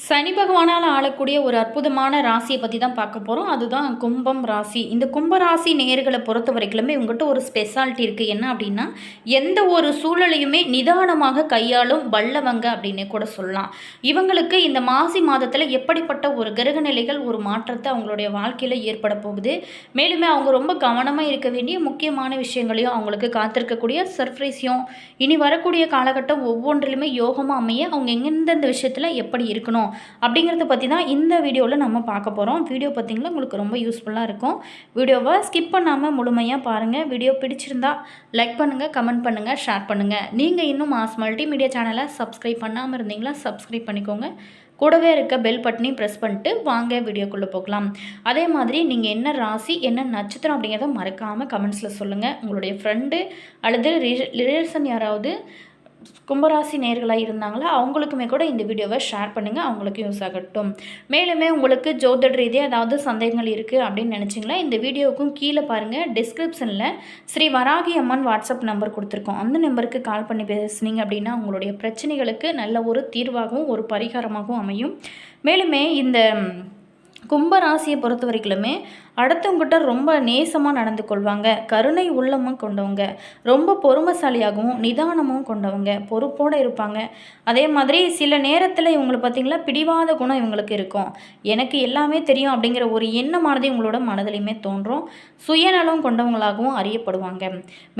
சனி பகவானால் ஆளக்கூடிய ஒரு அற்புதமான ராசியை பற்றி தான் பார்க்க போகிறோம். அதுதான் கும்பம் ராசி. இந்த கும்ப ராசி நேயர்களை பொறுத்த வரைக்குமே உங்கள்கிட்ட ஒரு ஸ்பெஷாலிட்டி இருக்குது. என்ன அப்படின்னா, எந்த ஒரு சூழலையுமே நிதானமாக கையாளும் வல்லவங்க அப்படின்னு கூட சொல்லலாம். இவங்களுக்கு இந்த மாசி மாதத்தில் எப்படிப்பட்ட ஒரு கிரக நிலைகள் ஒரு மாற்றத்தை அவங்களுடைய வாழ்க்கையில் ஏற்பட போகுது, மேலுமே அவங்க ரொம்ப கவனமாக இருக்க வேண்டிய முக்கியமான விஷயங்களையும் அவங்களுக்கு காத்திருக்கக்கூடிய சர்ப்ரைஸையும் இனி வரக்கூடிய காலகட்டம் ஒவ்வொன்றிலுமே யோகமாக அமைய அவங்க எந்தெந்த விஷயத்தில் எப்படி இருக்கணும் அப்படிங்கிறத பற்றி தான் இந்த வீடியோவில் நம்ம பார்க்க போகிறோம். வீடியோ பார்த்திங்கன்னா உங்களுக்கு ரொம்ப யூஸ்ஃபுல்லாக இருக்கும். வீடியோவை ஸ்கிப் பண்ணாமல் முழுமையாக பாருங்கள். வீடியோ பிடிச்சிருந்தா லைக் பண்ணுங்கள், கமெண்ட் பண்ணுங்கள், ஷேர் பண்ணுங்கள். நீங்கள் இன்னும் மாஸ் மல்டிமீடியா சேனலை சப்ஸ்கிரைப் பண்ணாமல் இருந்தீங்களா சப்ஸ்கிரைப் பண்ணிக்கோங்க. கூடவே இருக்க பெல் பட்டனையும் ப்ரெஸ் பண்ணிட்டு வாங்க வீடியோக்குள்ளே போகலாம். அதே மாதிரி நீங்கள் என்ன ராசி என்ன நட்சத்திரம் அப்படிங்கிறத மறக்காமல் கமெண்ட்ஸில் சொல்லுங்கள். உங்களுடைய ஃப்ரெண்டு அல்லது ரிலேஷன் யாராவது கும்பராசி நேர்களாக இருந்தாங்களா அவங்களுக்குமே கூட இந்த வீடியோவை ஷேர் பண்ணுங்கள், அவங்களுக்கு யூஸ் ஆகட்டும். மேலுமே உங்களுக்கு ஜோதிட ரீதியாக ஏதாவது சந்தேகங்கள் இருக்குது அப்படின்னு நினச்சிங்களா, இந்த வீடியோவுக்கும் கீழே பாருங்கள் டிஸ்கிரிப்ஷனில் ஸ்ரீ வராகி அம்மன் வாட்ஸ்அப் நம்பர் கொடுத்துருக்கோம். அந்த நம்பருக்கு கால் பண்ணி பேசுனீங்க அப்படின்னா உங்களுடைய பிரச்சனைகளுக்கு நல்ல ஒரு தீர்வாகவும் ஒரு பரிகாரமாகவும் அமையும். மேலுமே இந்த கும்பராசியை பொறுத்த வரைக்குமே அடுத்தவங்கிட்ட ரொம்ப நேசமாக நடந்து கொள்வாங்க. கருணை உள்ளமும் கொண்டவங்க, ரொம்ப பொறுமைசாலியாகவும் நிதானமும் கொண்டவங்க, பொறுப்போடு இருப்பாங்க. அதே மாதிரி சில நேரத்தில் இவங்களை பார்த்திங்களா பிடிவாத குணம் இவங்களுக்கு இருக்கும். எனக்கு எல்லாமே தெரியும் அப்படிங்கிற ஒரு எண்ணமானது இவங்களோட மனதிலையுமே தோன்றும். சுயநலம் கொண்டவங்களாகவும் அறியப்படுவாங்க.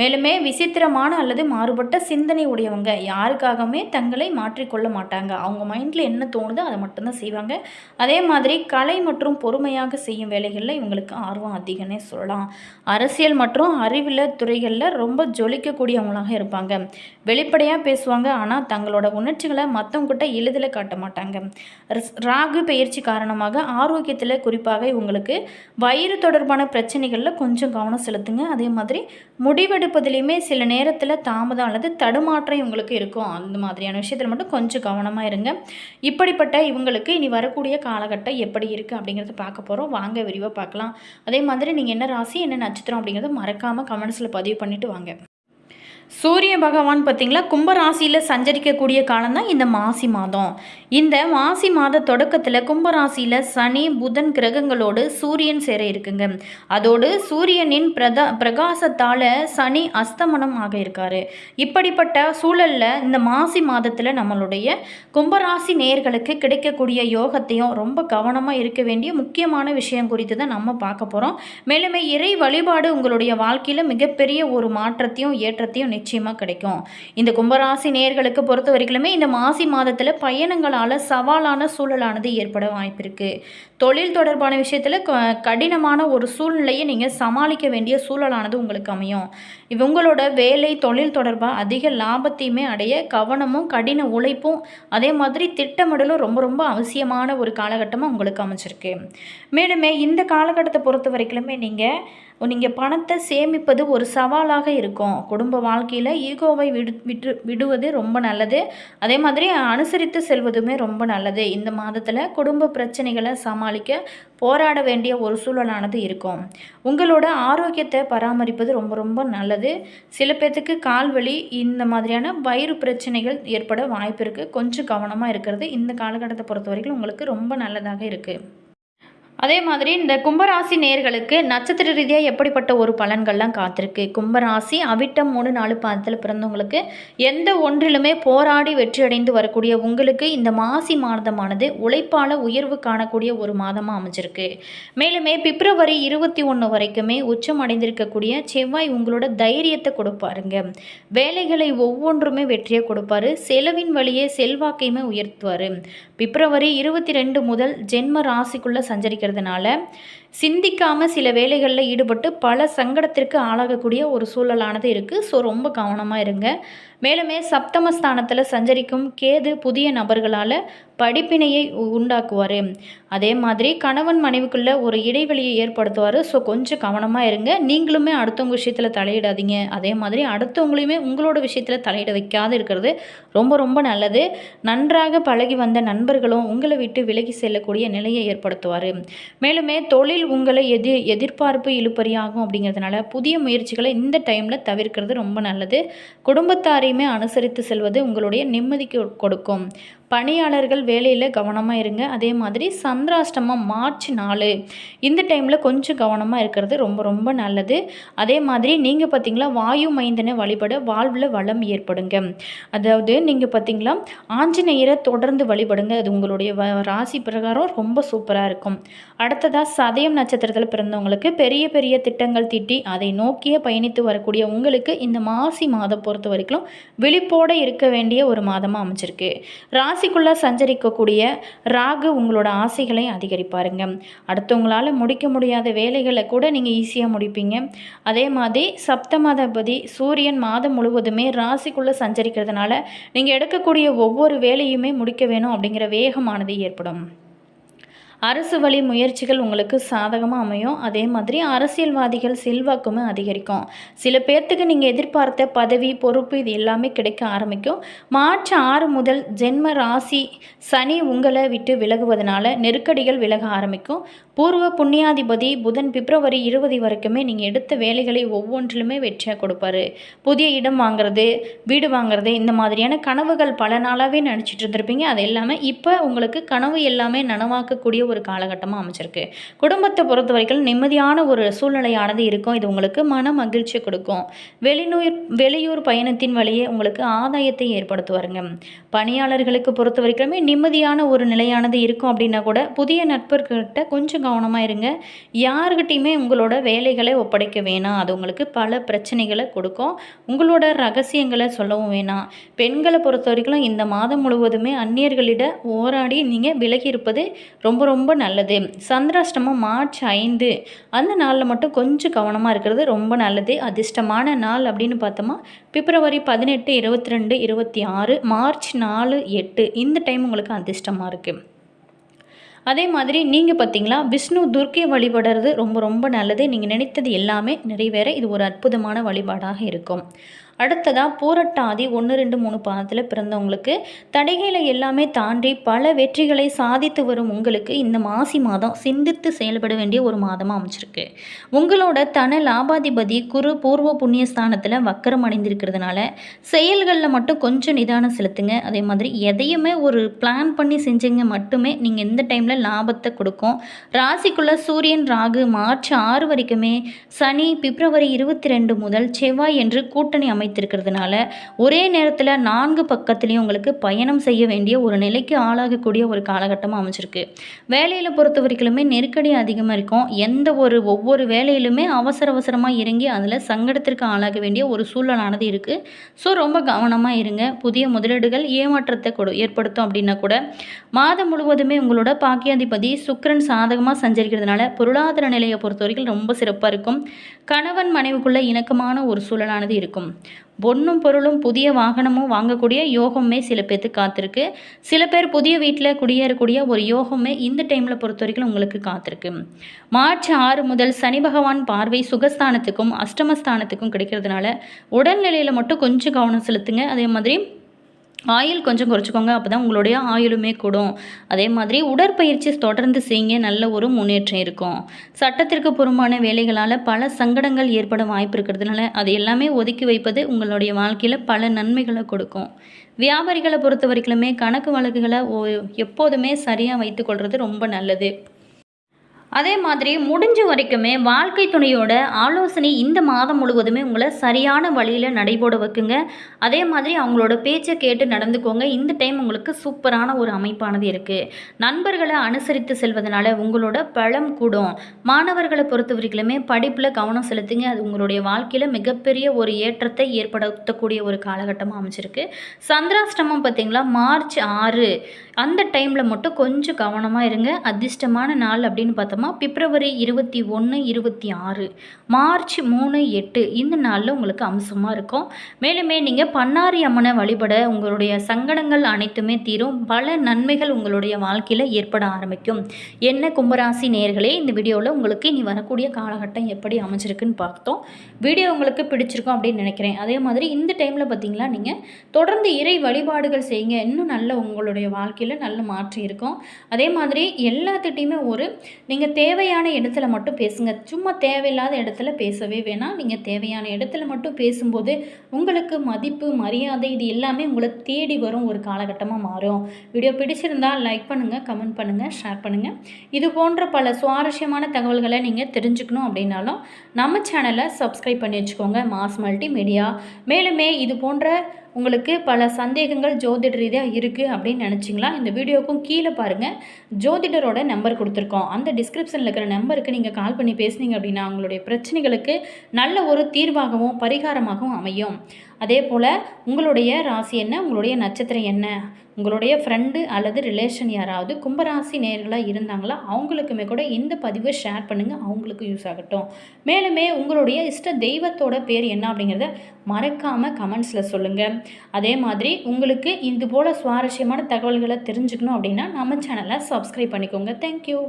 மேலுமே விசித்திரமான அல்லது மாறுபட்ட சிந்தனை உடையவங்க, யாருக்காகவுமே தங்களை மாற்றிக்கொள்ள மாட்டாங்க. அவங்க மைண்டில் என்ன தோணுதோ அதை மட்டும்தான் செய்வாங்க. அதே மாதிரி கலை மற்றும் பொறுமையாக செய்யும் வேலைகளில் இவங்களுக்கு ஆர்வம் அதிகம்னே சொல்லலாம். அரசியல் மற்றும் அறிவியல் துறைகளில் ரொம்ப ஜொலிக்கக்கூடியவங்களாக இருப்பாங்க. வெளிப்படையாக பேசுவாங்க, ஆனால் தங்களோட உணர்ச்சிகளை மற்றவங்ககிட்ட எளிதில் காட்ட மாட்டாங்க. ராகு பெயர்ச்சி காரணமாக ஆரோக்கியத்தில் குறிப்பாக இவங்களுக்கு வயிறு தொடர்பான பிரச்சனைகளில் கொஞ்சம் கவனம் செலுத்துங்க. அதே மாதிரி முடிவெடுப்பதிலையுமே சில நேரத்தில் தாமதம் அல்லது தடுமாற்றம் இவங்களுக்கு இருக்கும். அந்த மாதிரியான விஷயத்தில் மட்டும் கொஞ்சம் கவனமாக இருங்க. இப்படிப்பட்ட இவங்களுக்கு இனி வரக்கூடிய காலகட்டம் எப்படி இருக்குது அப்படிங்கிறத பார்க்க போகிறோம். வாங்க விரிவாக பார்க்கலாம். அதே மாதிரி நீங்கள் என்ன ராசி என்ன நட்சத்திரம் அப்படிங்கிறத மறக்காமல் கமெண்ட்ஸில் பதிவு பண்ணிவிட்டு வாங்க. சூரிய பகவான் பார்த்திங்களா கும்பராசியில் சஞ்சரிக்கக்கூடிய காலம்தான் இந்த மாசி மாதம். இந்த மாசி மாத தொடக்கத்தில் கும்பராசியில் சனி புதன் கிரகங்களோடு சூரியன் சேர இருக்குங்க. அதோடு சூரியனின் பிரகாசத்தால் சனி அஸ்தமனம் ஆக இருக்காரு. இப்படிப்பட்ட சூழலில் இந்த மாசி மாதத்தில் நம்மளுடைய கும்பராசி நேயர்களுக்கு கிடைக்கக்கூடிய யோகத்தையும் ரொம்ப கவனமாக இருக்க வேண்டிய முக்கியமான விஷயம் குறித்து தான் நம்ம பார்க்க போகிறோம். மேலுமே இறை வழிபாடு உங்களுடைய வாழ்க்கையில் மிகப்பெரிய ஒரு மாற்றத்தையும் ஏற்றத்தையும் நிச்சயமாக கிடைக்கும். இந்த கும்பராசி நேயர்களுக்கு பொறுத்த வரைக்குமே இந்த மாசி மாதத்தில் பயணங்களால் சவாலான சூழலானது ஏற்பட வாய்ப்பு இருக்கு. தொழில் தொடர்பான விஷயத்தில் கடினமான ஒரு சூழ்நிலையை நீங்கள் சமாளிக்க வேண்டிய சூழலானது உங்களுக்கு அமையும். இவங்களோட வேலை தொழில் தொடர்பாக அதிக லாபத்தையுமே அடைய கவனமும் கடின உழைப்பும் அதே மாதிரி திட்டமிடலும் ரொம்ப ரொம்ப அவசியமான ஒரு காலகட்டமாக உங்களுக்கு அமைச்சிருக்கு. மேலுமே இந்த காலகட்டத்தை பொறுத்த வரைக்குமே நீங்கள் பணத்தை சேமிப்பது ஒரு சவாலாக இருக்கும். குடும்ப வாழ்க்கையில் ஈகோவை விடுவது ரொம்ப நல்லது. அதே மாதிரி அனுசரித்து செல்வதுமே ரொம்ப நல்லது. இந்த மாதத்தில் குடும்ப பிரச்சனைகளை சமாளிக்க போராட வேண்டிய ஒரு சூழலானது இருக்கும். உங்களோட ஆரோக்கியத்தை பராமரிப்பது ரொம்ப ரொம்ப நல்லது. சில பேர்த்துக்கு கால்வலி இந்த மாதிரியான வயிறு பிரச்சனைகள் ஏற்பட வாய்ப்பு இருக்குது. கொஞ்சம் கவனமாக இருக்கிறது இந்த காலகட்டத்தை பொறுத்த வரைக்கும் உங்களுக்கு ரொம்ப நல்லதாக இருக்குது. அதே மாதிரி இந்த கும்பராசி நேயர்களுக்கு நட்சத்திர ரீதியாக எப்படிப்பட்ட ஒரு பலன்கள்லாம் காத்திருக்கு. கும்பராசி அவிட்டம் 3-4 பாதத்தில் பிறந்தவங்களுக்கு எந்த ஒன்றிலுமே போராடி வெற்றியடைந்து வரக்கூடிய உங்களுக்கு இந்த மாசி மாதமானது உழைப்பால் உயர்வு காணக்கூடிய ஒரு மாதமாக அமைஞ்சிருக்கு. மேலுமே பிப்ரவரி 21 வரைக்குமே உச்சம் அடைந்திருக்கக்கூடிய செவ்வாய் உங்களோட தைரியத்தை கொடுப்பாருங்க. வேலைகளை ஒவ்வொன்றுமே வெற்றியை கொடுப்பாரு. செலவின் வழியே செல்வாக்கையுமே உயர்த்துவார். பிப்ரவரி 22 முதல் ஜென்ம ராசிக்குள்ளே சஞ்சரிக்கிறதுனால சிந்திக்காமல் சில வேலைகளில் ஈடுபட்டு பல சங்கடத்திற்கு ஆளாகக்கூடிய ஒரு சூழலானது இருக்குது. ஸோ ரொம்ப கவனமாக இருங்க. மேலுமே சப்தமஸ்தானத்தில் சஞ்சரிக்கும் கேது புதிய நபர்களால் படிப்பினையை உண்டாக்குவார். அதே மாதிரி கணவன் மனைவிக்குள்ளே ஒரு இடைவெளியை ஏற்படுத்துவார். ஸோ கொஞ்சம் கவனமாக இருங்க. நீங்களுமே அடுத்தவங்க விஷயத்தில் தலையிடாதீங்க. அதே மாதிரி அடுத்தவங்களையுமே உங்களோட விஷயத்தில் தலையிட வைக்காது இருக்கிறது ரொம்ப ரொம்ப நல்லது. நன்றாக பழகி வந்த நண்பர்களும் உங்களை விட்டு விலகி செல்லக்கூடிய நிலையை ஏற்படுத்துவார். மேலுமே தொழில் உங்களை எதிர்பார்ப்பு இழுபறியாகும். அப்படிங்கிறதுனால புதிய முயற்சிகளை இந்த டைமில் தவிர்க்கிறது ரொம்ப நல்லது. குடும்பத்தாரையுமே அனுசரித்து செல்வது உங்களுடைய நிம்மதிக்கு கொடுக்கும். பணியாளர்கள் வேலையில் கவனமாக இருங்க. அதே மாதிரி சந்திராஷ்டமம் மார்ச் 4 இந்த டைமில் கொஞ்சம் கவனமாக இருக்கிறது ரொம்ப ரொம்ப நல்லது. அதே மாதிரி நீங்கள் பார்த்திங்களா வாயு மைந்தனை வழிபட வாழ்வில் வளம் ஏற்படுங்க. அதாவது நீங்கள் பார்த்திங்களா ஆஞ்சநேயரை தொடர்ந்து வழிபடுங்க. அது உங்களுடைய ராசி பிரகாரம் ரொம்ப சூப்பராக இருக்கும். அடுத்ததாக சதயம் நட்சத்திரத்தில் பிறந்தவங்களுக்கு பெரிய பெரிய திட்டங்கள் தீட்டி அதை நோக்கியே பயணித்து வரக்கூடிய உங்களுக்கு இந்த மாசி மாதம் பொறுத்த வரைக்கும் விழிப்போடு இருக்க வேண்டிய ஒரு மாதமாக அமைச்சிருக்கு. ராசிக்குள்ளே சஞ்சரிக்கக்கூடிய ராகு உங்களோட ஆசைகளை அதிகரிப்பாருங்க. அடுத்தவங்களால் முடிக்க முடியாத வேலைகளை கூட நீங்கள் ஈஸியாக முடிப்பீங்க. அதே மாதிரி சப்தமாதிபதி சூரியன் மாதம் முழுவதுமே ராசிக்குள்ளே சஞ்சரிக்கிறதுனால நீங்கள் எடுக்கக்கூடிய ஒவ்வொரு வேலையுமே முடிக்க வேணும் அப்படிங்கிற வேகமானது ஏற்படும். அரசு வழி முயற்சிகள் உங்களுக்கு சாதகமாக அமையும். அதே மாதிரி அரசியல்வாதிகள் செல்வாக்குமே அதிகரிக்கும். சில பேர்த்துக்கு நீங்கள் எதிர்பார்த்த பதவி பொறுப்பு இது எல்லாமே கிடைக்க ஆரம்பிக்கும். மார்ச் 6 முதல் ஜென்ம ராசி சனி உங்களை விட்டு விலகுவதனால நெருக்கடிகள் விலக ஆரம்பிக்கும். பூர்வ புண்ணியாதிபதி புதன் பிப்ரவரி 20 வரைக்குமே நீங்கள் எடுத்த வேலைகளை ஒவ்வொன்றிலுமே வெற்றியாக கொடுப்பாரு. புதிய இடம் வாங்குறது, வீடு வாங்குறது, இந்த மாதிரியான கனவுகள் பல நாளாகவே நினச்சிட்டு இருந்திருப்பீங்க. அது எல்லாமே இப்போ உங்களுக்கு கனவு எல்லாமே நனவாக்கக்கூடிய ஒரு காலகட்டமாக அமைச்சிருக்கு. குடும்பத்தை பொறுத்த வரைக்கும் நிம்மதியான ஒரு சூழ்நிலையானது இருக்கும். இது உங்களுக்கு மன மகிழ்ச்சி கொடுக்கும். வெளியூர் பயணத்தின் வழியே உங்களுக்கு ஆதாயத்தை ஏற்படுத்துவாருங்க. பணியாளர்களுக்கு பொறுத்த வரைக்குமே நிம்மதியான ஒரு நிலையானது இருக்கும். அப்படின்னா கூட புதிய நட்பர்கிட்ட கொஞ்சம் கவனமாக இருங்க. யாருக்கிட்டையுமே உங்களோட வேலைகளை ஒப்படைக்க வேணாம். அது உங்களுக்கு பல பிரச்சனைகளை கொடுக்கும். உங்களோட ரகசியங்களை சொல்லவும் வேணாம். பெண்களை பொறுத்த வரைக்கும் இந்த மாதம் முழுவதுமே அந்நியர்களிட ஓராடி நீங்கள் விலகி இருப்பது ரொம்ப ரொம்ப நல்லது. சந்திராஷ்டமம் மார்ச் 5 அந்த நாளில் மட்டும் கொஞ்சம் கவனமாக இருக்கிறது ரொம்ப நல்லது. அதிர்ஷ்டமான நாள் அப்படின்னு பார்த்தோமா பிப்ரவரி 18, 22, 26, மார்ச் 4, 8 இந்த டைம் உங்களுக்கு அதிர்ஷ்டமாக இருக்குது. அதே மாதிரி நீங்கள் பார்த்திங்களா விஷ்ணு துர்க்கை வழிபடுறது ரொம்ப ரொம்ப நல்லது. நீங்கள் நினைத்தது எல்லாமே நிறைவேற இது ஒரு அற்புதமான வழிபாடாக இருக்கும். அடுத்ததாக பூரட்டாதி 1, 2, 3 பாதத்தில் பிறந்தவங்களுக்கு தடைகளை எல்லாமே தாண்டி பல வெற்றிகளை சாதித்து வரும் உங்களுக்கு இந்த மாசி மாதம் சிந்தித்து செயல்பட வேண்டிய ஒரு மாதமாக அமைச்சிருக்கு. உங்களோட தன லாபாதிபதி குரு பூர்வ புண்ணியஸ்தானத்தில் வக்கரம் அடைந்திருக்கிறதுனால செயல்களில் மட்டும் கொஞ்சம் நிதானம் செலுத்துங்க. அதே மாதிரி எதையுமே ஒரு பிளான் பண்ணி செஞ்சீங்க மட்டுமே நீங்கள் இந்த டைமில் லாபத்தை கொடுக்கும். ராசிக்குள்ளே சூரியன் ராகு மார்ச் 6 வரைக்குமே சனி பிப்ரவரி 22 முதல் செவ்வாய் என்று கூட்டணி அமைத்திருக்கிறதுனால ஒரே நேரத்தில் 4 பக்கத்துலேயும் உங்களுக்கு பயணம் செய்ய வேண்டிய ஒரு நிலைக்கு ஆளாகக்கூடிய ஒரு காலகட்டமாக அமைச்சிருக்கு. வேலையில் பொறுத்த வரைக்குமே நெருக்கடி அதிகமாக இருக்கும். ஒவ்வொரு வேலையிலுமே அவசரமாக இறங்கி அதில் சங்கடத்திற்கு ஆளாக வேண்டிய ஒரு சூழலானது இருக்குது. ஸோ ரொம்ப கவனமாக இருங்க. புதிய முதலீடுகள் ஏமாற்றத்தை ஏற்படுத்தும். அப்படின்னா கூட மாதம் முழுவதுமே உங்களோட பாக்கியாதிபதி சுக்கிரன் சாதகமாக சஞ்சரிக்கிறதுனால பொருளாதார நிலையை பொறுத்த வரைக்கும் ரொம்ப சிறப்பாக இருக்கும். கணவன் மனைவிக்குள்ள இணக்கமான ஒரு சூழலானது இருக்கும். பொன்னும் பொருளும் புதிய வாகனமும் வாங்கக்கூடிய யோகமே சில பேர்த்து காத்திருக்கு. சில பேர் புதிய வீட்டில் குடியேறக்கூடிய ஒரு யோகமே இந்த டைமில் பொறுத்த வரைக்கும் உங்களுக்கு காத்திருக்கு. மார்ச் 6 முதல் சனி பகவான் பார்வை சுகஸ்தானத்துக்கும் அஷ்டமஸ்தானத்துக்கும் கிடைக்கிறதுனால உடல்நிலையில் மட்டும் கொஞ்சம் கவனம் செலுத்துங்க. அதே மாதிரி ஆயில் கொஞ்சம் குறைச்சிக்கோங்க. அப்போ தான் உங்களுடைய ஆயிலுமே கூடும். அதே மாதிரி உடற்பயிற்சி தொடர்ந்து செய்யுங்க. நல்ல ஒரு முன்னேற்றம் இருக்கும். சட்டத்திற்கு புறம்பான வேலைகளால் பல சங்கடங்கள் ஏற்பட வாய்ப்பு இருக்கிறதுனால அதை எல்லாமே ஒதுக்கி வைப்பது உங்களுடைய வாழ்க்கையில் பல நன்மைகளை கொடுக்கும். வியாபாரிகளை பொறுத்த வரைக்குமே கணக்கு வழக்குகளை எப்போதுமே சரியாக வைத்துக்கொள்வது ரொம்ப நல்லது. அதே மாதிரி முடிஞ்ச வரைக்குமே வாழ்க்கை துணையோட ஆலோசனை இந்த மாதம் முழுவதுமே உங்களை சரியான வழியில் நடைபோட வைக்குங்க. அதே மாதிரி அவங்களோட பேச்சை கேட்டு நடந்துக்கோங்க. இந்த டைம் உங்களுக்கு சூப்பரான ஒரு அமைப்பானது இருக்குது. நண்பர்களை அனுசரித்து செல்வதனால உங்களோட பலம் கூடும். மாணவர்களை பொறுத்த வரைக்குமே படிப்பில் கவனம் செலுத்துங்க. அது உங்களுடைய வாழ்க்கையில் மிகப்பெரிய ஒரு ஏற்றத்தை ஏற்படுத்தக்கூடிய ஒரு காலகட்டமாக அமைச்சிருக்கு. சந்திராஷ்டமம் பார்த்திங்களா மார்ச் 6 அந்த டைமில் மட்டும் கொஞ்சம் கவனமாக இருங்க. அதிர்ஷ்டமான நாள் அப்படின்னு பார்த்தோமா பிப்ரவரி 21, 26, மார்ச் 3, 8 இந்த நாளில் உங்களுக்கு அம்சமாக இருக்கும். மேலுமே நீங்கள் பண்ணாரி அம்மனை வழிபட உங்களுடைய சங்கடங்கள் அனைத்துமே தீரும். பல நன்மைகள் உங்களுடைய வாழ்க்கையில் ஏற்பட ஆரம்பிக்கும். என்ன கும்பராசி நேயர்களே, இந்த வீடியோவில் உங்களுக்கு இனி வரக்கூடிய காலகட்டம் எப்படி அமைச்சிருக்குன்னு பார்த்தோம். வீடியோ உங்களுக்கு பிடிச்சிருக்கும் அப்படின்னு நினைக்கிறேன். அதே மாதிரி இந்த டைமில் பார்த்தீங்களா நீங்கள் தொடர்ந்து இறை வழிபாடுகள் செய்யுங்க. இன்னும் நல்ல உங்களுடைய வாழ்க்கையில் வாழ்க்கையில் நல்ல மாற்றம் இருக்கும். அதே மாதிரி எல்லாத்துட்டையுமே நீங்கள் தேவையான இடத்துல மட்டும் பேசுங்க. சும்மா தேவையில்லாத இடத்துல பேசவே வேணாம். நீங்கள் தேவையான இடத்துல மட்டும் பேசும்போது உங்களுக்கு மதிப்பு, மரியாதை இது எல்லாமே உங்களை தேடி வரும் ஒரு காலகட்டமாக மாறும். வீடியோ பிடிச்சிருந்தால் லைக் பண்ணுங்கள், கமெண்ட் பண்ணுங்கள், ஷேர் பண்ணுங்கள். இது போன்ற பல சுவாரஸ்யமான தகவல்களை நீங்கள் தெரிஞ்சுக்கணும் அப்படின்னாலும் நம்ம சேனலை சப்ஸ்கிரைப் பண்ணி வச்சுக்கோங்க, மாஸ் மல்டிமீடியா. மேலுமே இது போன்ற உங்களுக்கு பல சந்தேகங்கள் ஜோதிட ரீதியாக இருக்குது அப்படின்னு நினச்சிங்களா, இந்த வீடியோக்கும் கீழே பாருங்கள் ஜோதிடரோட நம்பர் கொடுத்துருக்கோம். அந்த டிஸ்கிரிப்ஷனில் இருக்கிற நம்பருக்கு நீங்கள் கால் பண்ணி பேசுனீங்க அப்படின்னா உங்களுடைய பிரச்சனைகளுக்கு நல்ல ஒரு தீர்வாகவும் பரிகாரமாகவும் அமையும். அதே போல் உங்களுடைய ராசி என்ன, உங்களுடைய நட்சத்திரம் என்ன, உங்களுடைய ஃப்ரெண்டு அல்லது ரிலேஷன் யாராவது கும்பராசி நேயர்களாக இருந்தாங்களா அவங்களுக்குமே கூட இந்த பதிவை ஷேர் பண்ணுங்கள், அவங்களுக்கு யூஸ் ஆகட்டும். மேலுமே உங்களுடைய இஷ்ட தெய்வத்தோட பேர் என்ன அப்படிங்கிறத மறக்காமல் கமெண்ட்ஸில் சொல்லுங்கள். அதே மாதிரி உங்களுக்கு இது போல் சுவாரஸ்யமான தகவல்களை தெரிஞ்சுக்கணும் அப்படின்னா நம்ம சேனலை சப்ஸ்கிரைப் பண்ணிக்கோங்க. தேங்க்யூ.